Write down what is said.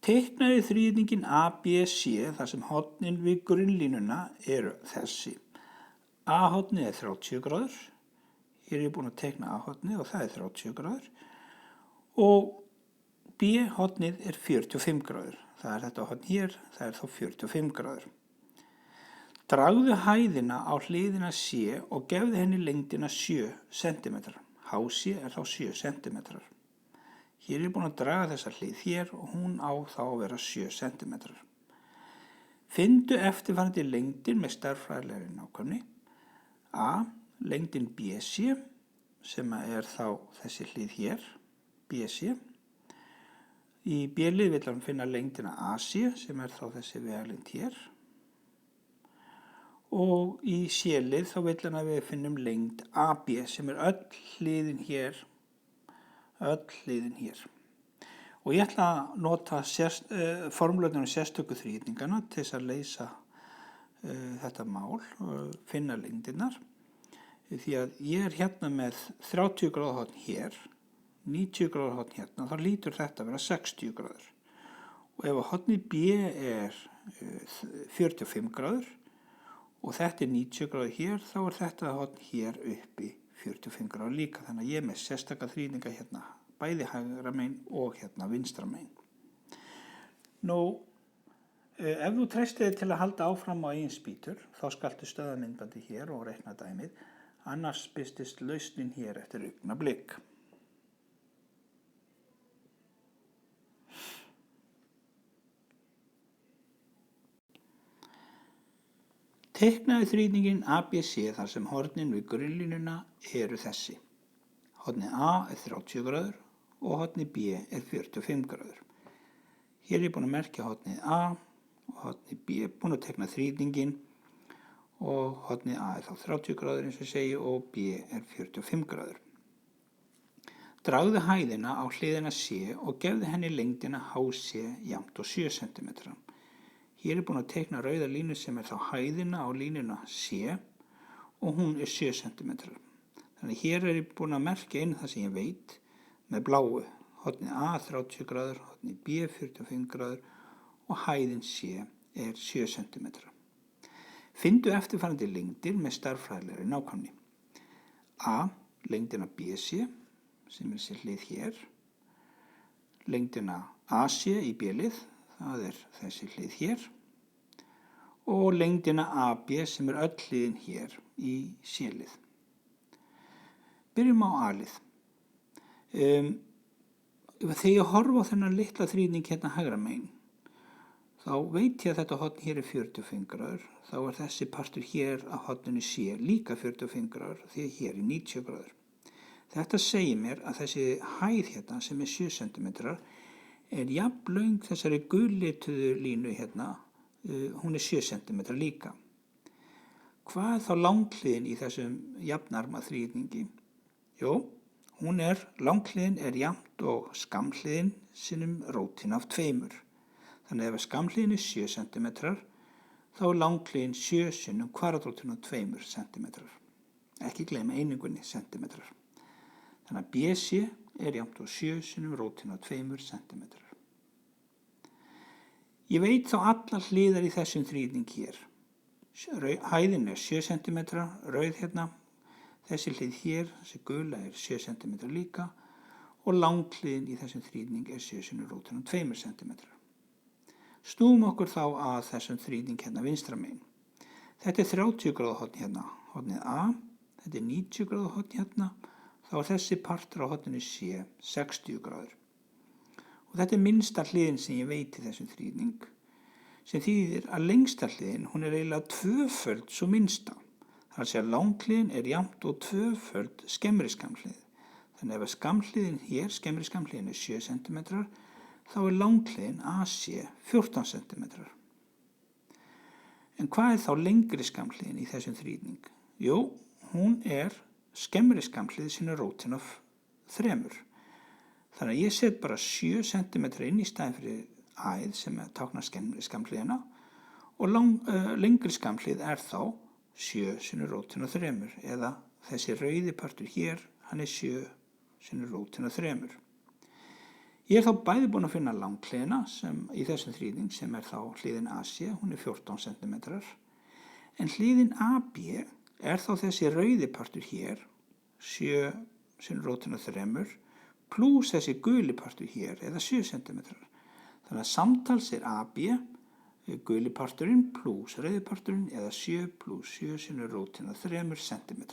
Teiknaði þríhyrningin ABC þar sem hornin við grunnlínuna eru þessi. A-hornið er 30 gráður. Hér er ég búinn að teikna A-hornið og það er 30 gráður. Og B-hornið er 45 gráður. Það er þetta horn hér, það er þá 45 gráður. Dragðu hæðina á hliðina C og gefðu henni lengdina 7 cm. HC er þá 7 cm. Hér er ég búinn að draga þessa hlið hér og hún á þá að vera 7 cm. Finndu eftirfarandi lengdir með stærðfræðilegri nákvæmni. A. Lengdin BC sem er þá þessi hlið hér, BC. Í B-lið vill hann finna lengdina AC sem er þá þessi vegalengd hér. Og í C-lið þá vill hann að við finnum lengd AB sem er öll hliðin hér. Og ég ætla að nota formúlurnar sérstöku þríhyrningana til þess að leysa þetta mál og finna lengdirnar. Því að ég er hérna með 30 gráða horn hér, 90 gráða horn hérna, þá lítur þetta að vera 60 gráður. Og ef hornið B er 45 gráður og þetta er 90 gráður hér, þá er þetta horn hér uppi 45 gráður líka. Þannig að ég er með sérstaka þríhyrninga hérna, bæði hægra megin og hérna vinstra megin. Nú, ef þú treystir þig til að halda áfram á eigin spýtur, þá skaltu stöðva myndbandið hér og reikna dæmið, annars birtist lausnin hér eftir augnablik. Teiknaði þríhyrningin ABC þar sem hornin við grunnlínuna eru þessi. Hornið A er 30 gráður og hornið B er 45 gráður. Hér er ég búinn að merkja hornið A og hornið B, búinn að teikna þríhyrningin og hornið A er þá 30 gráður eins og ég segi og B er 45 gráður. Dragðu hæðina á hliðina C og gefðu henni lengdina HC jafnt og 7 cm. Hér er búinn að teikna rauða línu sem er þá hæðina á línuna C og hún er 7 cm. Þannig hér er ég búinn að merkja inn það sem ég veit með bláu. Hornið A 30 gráður, hornið B 45 gráður og hæðin C er 7 cm. Finndu eftirfarandi lengdir með stærðfræðilegri nákvæmni. A. Lengdina BC sem er þessi hlið hér. Lengdina AC í B-lið. Það er þessi hlið hér og lengdina AB sem er öll hliðin hér í C-lið. Byrjum á A-lið. Þegar ég horfa á þennan litla þríhyrning hérna hægra megin, þá veit ég að þetta horn hér er 45 gráður, þá er þessi partur hér af horninu C líka 45 gráður því að hér er 90 gráður. Þetta segir mér að þessi hæð hérna sem er 7 cm er jafn löng þessari gullituðu línu hérna, hún er 7 cm líka. Hvað er þá langhliðin í þessum jafnarma þríhyrningi? Jú, langhliðin er jafnt og skammhliðin sinnum rótin af 2. Þannig ef skammhliðin er 7 cm, þá er langhliðin 7 sinnum kvadratrotin af 2 cm. Ekki gleyma einingunni centimetrar. Þannig að BC er jafnt og 7 sinnum rótin af 2 cm. Ég veit þá allar hliðar í þessum þríhyrning hér. Hæðin er 7 cm, rauð hérna, þessi hlið hér, þessi gula er 7 cm líka og langhliðin í þessum þríhyrning er 7 sinnum rótin af 2 cm. Snúum okkur þá að þessum þríhyrning hérna vinstra megin. Þetta er 30 gráða horn hérna, hornið A, þetta er 90 gráða horn hérna, þá er þessi partur á horninu C 60 gráður. Og þetta er minnsta hliðin sem ég veit í þessum þríhyrning, sem þýðir að lengsta hliðin, hún er eiginlega tvöföld svo minnsta. Það er að segja að langhliðin er jafnt og tvöföld skemmri skammhlið. Þannig ef skammhliðin hér, skemmri skammhliðin er 7 cm, þá er langhliðin AC 14 cm. En hvað er þá lengri skammhliðin í þessum þríhyrning? Jú, hún er skemmri skammhlið sem er rótin af 3. Þannig að ég set bara 7 cm inn í staðinn fyrir æð sem táknar skemmri skammhliðina og lengri skammhlið er þá 7 sinnum rótin af 3 eða þessi rauði partur hér, hann er 7 sinnum rótin af 3. Ég þá bæði búin að finna langhliðina í þessum þrýðing sem þá hliðin AC, hún 14 cm. En hliðin AB þá þessi rauði partur hér, 7 sin rótin af 3, pluss þessi guli partur hér, eða 7 cm. Þannig að samtals AB, guli parturinn pluss rauði parturinn, eða 7 pluss 7 sin rótin af 3 cm.